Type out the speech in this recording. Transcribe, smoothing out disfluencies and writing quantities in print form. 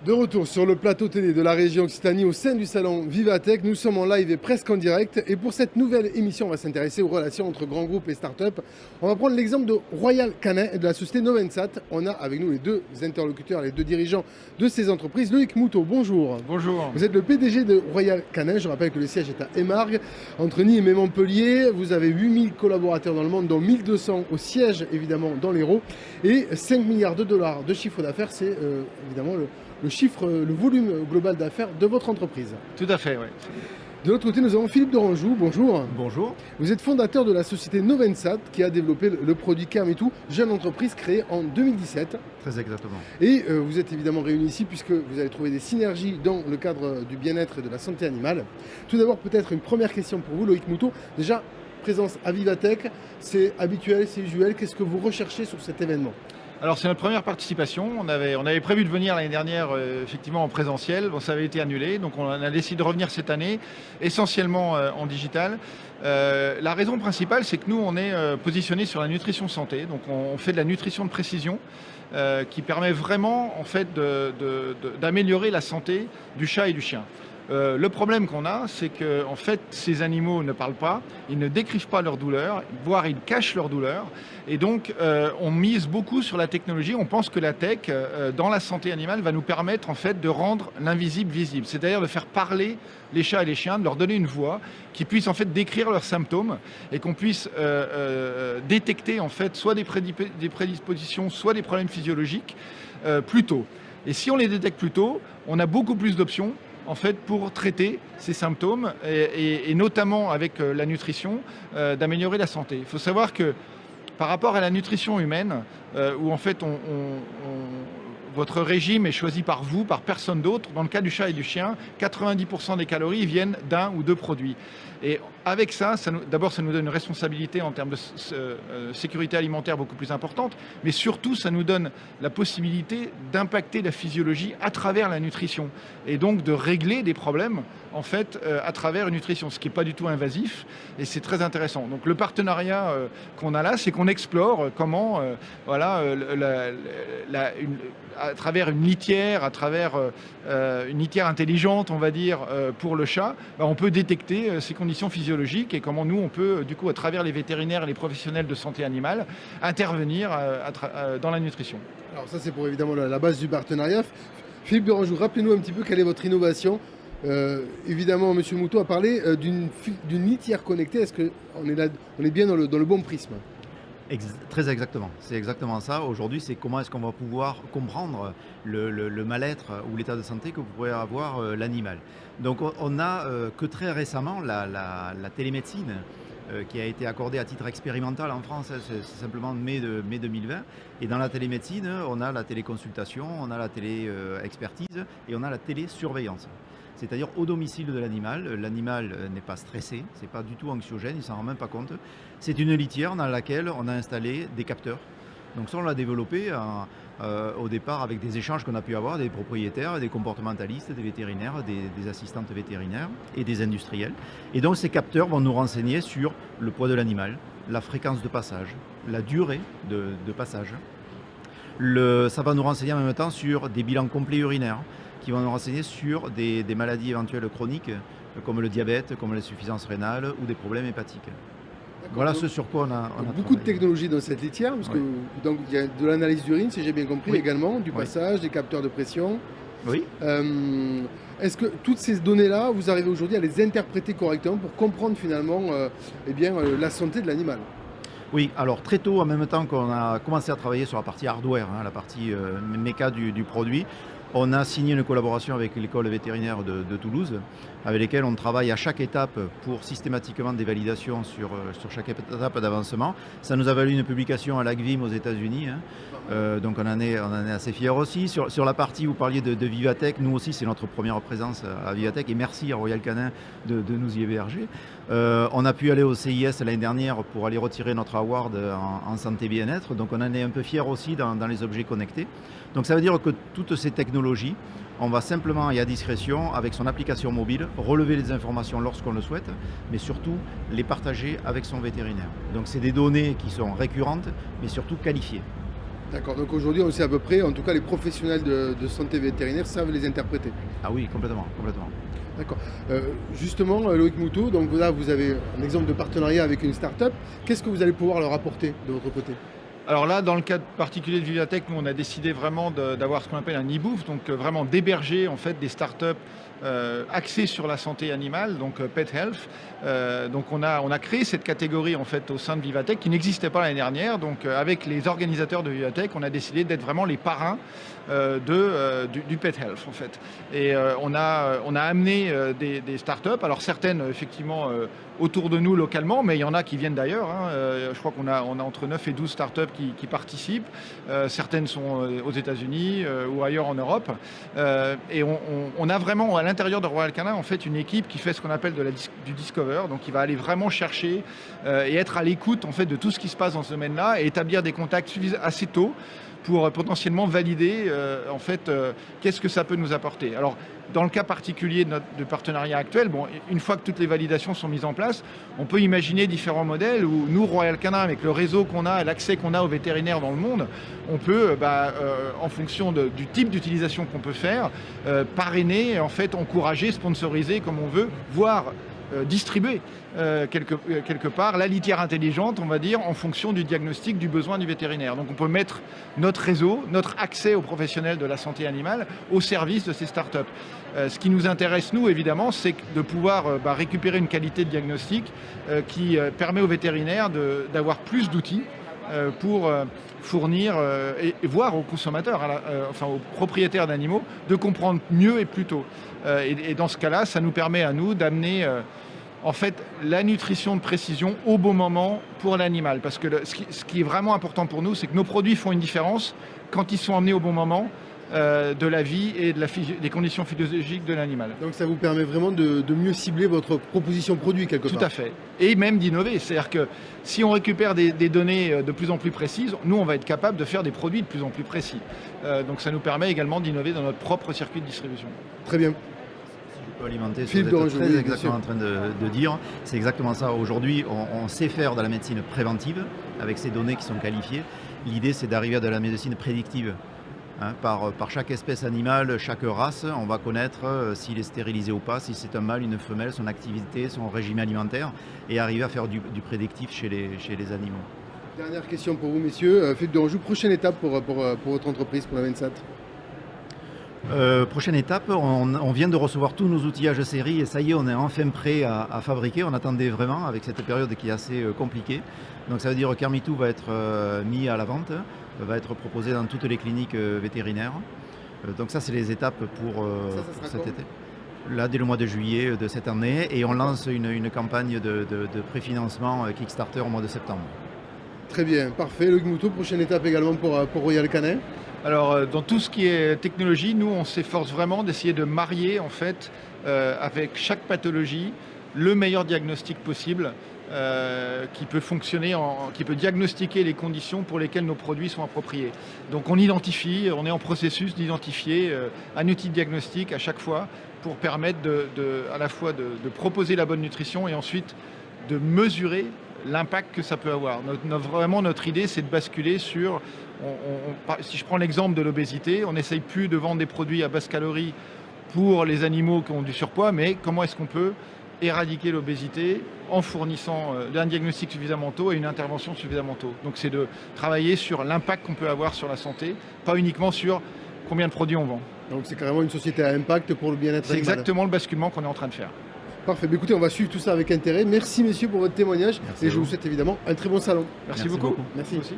De retour sur le plateau télé de la région Occitanie au sein du salon Vivatech, nous sommes en live et presque en direct. Et pour cette nouvelle émission, on va s'intéresser aux relations entre grands groupes et start-up. On va prendre l'exemple de Royal Canin et de la société Novensat. On a avec nous les deux interlocuteurs, les deux dirigeants de ces entreprises. Loïc Moutot, bonjour. Bonjour. Vous êtes le PDG de Royal Canin. Je rappelle que le siège est à Émargues, entre Nîmes et Montpellier. Vous avez 8000 collaborateurs dans le monde, dont 1200 au siège, évidemment, dans l'Hérault. Et 5 milliards de dollars de chiffre d'affaires, c'est évidemment le volume global d'affaires de votre entreprise. Tout à fait, oui. De l'autre côté, nous avons Philippe de Ranjou. Bonjour. Bonjour. Vous êtes fondateur de la société Novensat qui a développé le produit Kermitou, jeune entreprise créée en 2017. Très exactement. Et vous êtes évidemment réunis ici puisque vous allez trouver des synergies dans le cadre du bien-être et de la santé animale. Tout d'abord, peut-être une première question pour vous, Loïc Moutot. Déjà, présence à Vivatech, c'est habituel, c'est usuel. Qu'est-ce que vous recherchez sur cet événement ? Alors c'est notre première participation. On avait prévu de venir l'année dernière effectivement en présentiel. Bon, ça avait été annulé, donc on a décidé de revenir cette année, essentiellement en digital. La raison principale, c'est que nous, on est positionné sur la nutrition santé. Donc on fait de la nutrition de précision qui permet vraiment en fait d'améliorer la santé du chat et du chien. Le problème qu'on a, c'est que en fait, ces animaux ne parlent pas, ils ne décrivent pas leur douleur, voire ils cachent leur douleur. Et donc, on mise beaucoup sur la technologie. On pense que la tech, dans la santé animale, va nous permettre en fait de rendre l'invisible visible. C'est-à-dire de faire parler les chats et les chiens, de leur donner une voix qui puisse en fait décrire leurs symptômes et qu'on puisse détecter en fait soit des prédispositions, soit des problèmes physiologiques plus tôt. Et si on les détecte plus tôt, on a beaucoup plus d'options en fait, pour traiter ces symptômes et notamment avec la nutrition, d'améliorer la santé. Il faut savoir que par rapport à la nutrition humaine, où en fait votre régime est choisi par vous, par personne d'autre, dans le cas du chat et du chien, 90% des calories viennent d'un ou deux produits. Et avec ça, d'abord, ça nous donne une responsabilité en termes de sécurité alimentaire beaucoup plus importante, mais surtout, ça nous donne la possibilité d'impacter la physiologie à travers la nutrition et donc de régler des problèmes en fait à travers une nutrition, ce qui n'est pas du tout invasif et c'est très intéressant. Donc le partenariat qu'on a là, c'est qu'on explore comment à travers une litière, une litière intelligente, on va dire, pour le chat, on peut détecter ses conditions physiologiques et comment nous, on peut, du coup, à travers les vétérinaires et les professionnels de santé animale, intervenir dans la nutrition. Alors ça, c'est pour évidemment la base du partenariat. Philippe de Ranjou, rappelez-nous un petit peu quelle est votre innovation. Évidemment, M. Moutot a parlé d'une litière connectée. Est-ce qu'on est bien dans le bon prisme ? Très exactement. C'est exactement ça. Aujourd'hui, c'est comment est-ce qu'on va pouvoir comprendre le mal-être ou l'état de santé que pourrait avoir l'animal. Donc, on a que très récemment la télémédecine qui a été accordée à titre expérimental en France. C'est simplement mai 2020. Et dans la télémédecine, on a la téléconsultation, on a la télé-expertise et on a la télésurveillance. C'est-à-dire au domicile de l'animal. L'animal n'est pas stressé, c'est pas du tout anxiogène, il ne s'en rend même pas compte. C'est une litière dans laquelle on a installé des capteurs. Donc ça, on l'a développé au départ avec des échanges qu'on a pu avoir des propriétaires, des comportementalistes, des vétérinaires, des assistantes vétérinaires et des industriels. Et donc ces capteurs vont nous renseigner sur le poids de l'animal, la fréquence de passage, la durée de passage. Ça va nous renseigner en même temps sur des bilans complets urinaires, qui vont nous renseigner sur des maladies éventuelles chroniques, comme le diabète, comme l'insuffisance rénale ou des problèmes hépatiques. Voilà ce sur quoi on a beaucoup de travaillé. technologies dans cette litière, parce que donc, il y a de l'analyse d'urine, si j'ai bien compris, également, du passage, des capteurs de pression. Oui. Est-ce que toutes ces données-là, vous arrivez aujourd'hui à les interpréter correctement pour comprendre finalement la santé de l'animal ? Oui, alors très tôt, en même temps qu'on a commencé à travailler sur la partie hardware, la partie méca du produit, on a signé une collaboration avec l'école vétérinaire de Toulouse, avec lesquelles on travaille à chaque étape pour systématiquement des validations sur chaque étape d'avancement. Ça nous a valu une publication à l'ACVIM aux États-Unis, donc on en est assez fiers aussi. Sur la partie, vous parliez de Vivatech, nous aussi c'est notre première présence à Vivatech et merci à Royal Canin de nous y héberger. On a pu aller au CIS l'année dernière pour aller retirer notre award en santé bien-être, donc on en est un peu fiers aussi dans les objets connectés. Donc ça veut dire que toutes ces technologies, on va simplement et à discrétion, avec son application mobile, relever les informations lorsqu'on le souhaite, mais surtout les partager avec son vétérinaire. Donc c'est des données qui sont récurrentes, mais surtout qualifiées. D'accord, donc aujourd'hui on sait à peu près, en tout cas les professionnels de santé vétérinaire savent les interpréter. Ah oui, complètement, complètement. D'accord. Justement, Loïc Moutot, donc là vous avez un exemple de partenariat avec une start-up. Qu'est-ce que vous allez pouvoir leur apporter de votre côté? Alors là, dans le cas particulier de Vivatech, nous on a décidé vraiment d'avoir ce qu'on appelle un e-booth, donc vraiment d'héberger en fait des startups axées sur la santé animale, donc Pet Health. Donc on a créé cette catégorie en fait au sein de Vivatech qui n'existait pas l'année dernière. Donc avec les organisateurs de Vivatech, on a décidé d'être vraiment les parrains du Pet Health en fait. Et on a amené des startups, alors certaines effectivement autour de nous localement, mais il y en a qui viennent d'ailleurs. Je crois qu'on a entre 9 et 12 startups qui participent. Certaines sont aux États-Unis ou ailleurs en Europe. Et on a vraiment à l'intérieur de Royal Canin en fait une équipe qui fait ce qu'on appelle du discover, donc qui va aller vraiment chercher et être à l'écoute en fait de tout ce qui se passe dans ce domaine-là et établir des contacts assez tôt pour potentiellement valider en fait qu'est-ce que ça peut nous apporter. Alors dans le cas particulier de partenariat actuel, bon, une fois que toutes les validations sont mises en place, on peut imaginer différents modèles où nous, Royal Canin, avec le réseau qu'on a et l'accès qu'on a aux vétérinaires dans le monde, on peut, en fonction du type d'utilisation qu'on peut faire, parrainer, en fait, encourager, sponsoriser comme on veut, voire distribuer quelque part la litière intelligente, on va dire, en fonction du diagnostic du besoin du vétérinaire. Donc on peut mettre notre réseau, notre accès aux professionnels de la santé animale au service de ces startups. Ce qui nous intéresse, nous, évidemment, c'est de pouvoir récupérer une qualité de diagnostic qui permet aux vétérinaires d'avoir plus d'outils pour fournir et voir aux consommateurs, enfin aux propriétaires d'animaux, de comprendre mieux et plus tôt. Et dans ce cas-là, ça nous permet à nous d'amener en fait la nutrition de précision au bon moment pour l'animal. Parce que ce qui est vraiment important pour nous, c'est que nos produits font une différence quand ils sont emmenés au bon moment de la vie et des conditions physiologiques de l'animal. Donc ça vous permet vraiment de mieux cibler votre proposition produit quelque part. Tout à fait. Et même d'innover. C'est-à-dire que si on récupère des données de plus en plus précises, nous on va être capable de faire des produits de plus en plus précis. Donc ça nous permet également d'innover dans notre propre circuit de distribution. Très bien. Alimenter, ce que vous êtes très exactement en train de dire, c'est exactement ça. Aujourd'hui, on sait faire de la médecine préventive avec ces données qui sont qualifiées. L'idée, c'est d'arriver à de la médecine prédictive. Par chaque espèce animale, chaque race, on va connaître s'il est stérilisé ou pas, si c'est un mâle, une femelle, son activité, son régime alimentaire, et arriver à faire du prédictif chez les animaux. Dernière question pour vous, messieurs. Philippe Derangeau, prochaine étape pour votre entreprise, pour la Vensat? Prochaine étape, on vient de recevoir tous nos outillages série et ça y est, on est enfin prêt à fabriquer. On attendait vraiment avec cette période qui est assez compliquée. Donc ça veut dire que Carmitou va être mis à la vente, va être proposé dans toutes les cliniques vétérinaires. Donc ça, c'est les étapes pour cet été. Là, dès le mois de juillet de cette année, et on lance une campagne de préfinancement Kickstarter au mois de septembre. Très bien, parfait. Loïc Moutot, prochaine étape également pour Royal Canin? Alors, dans tout ce qui est technologie, nous, on s'efforce vraiment d'essayer de marier, en fait, avec chaque pathologie, le meilleur diagnostic possible qui peut fonctionner, qui peut diagnostiquer les conditions pour lesquelles nos produits sont appropriés. Donc, on identifie, on est en processus d'identifier un outil de diagnostic à chaque fois pour permettre à la fois de proposer la bonne nutrition et ensuite de mesurer l'impact que ça peut avoir. Vraiment, notre idée, c'est de basculer sur... si je prends l'exemple de l'obésité, on n'essaye plus de vendre des produits à basse calorie pour les animaux qui ont du surpoids, mais comment est-ce qu'on peut éradiquer l'obésité en fournissant un diagnostic suffisamment tôt et une intervention suffisamment tôt. Donc c'est de travailler sur l'impact qu'on peut avoir sur la santé, pas uniquement sur combien de produits on vend. Donc c'est carrément une société à impact pour le bien-être animal. C'est exactement le basculement qu'on est en train de faire. Parfait. Mais écoutez, on va suivre tout ça avec intérêt. Merci messieurs pour votre témoignage. Merci et je vous souhaite évidemment un très bon salon. Merci beaucoup. Merci. Merci.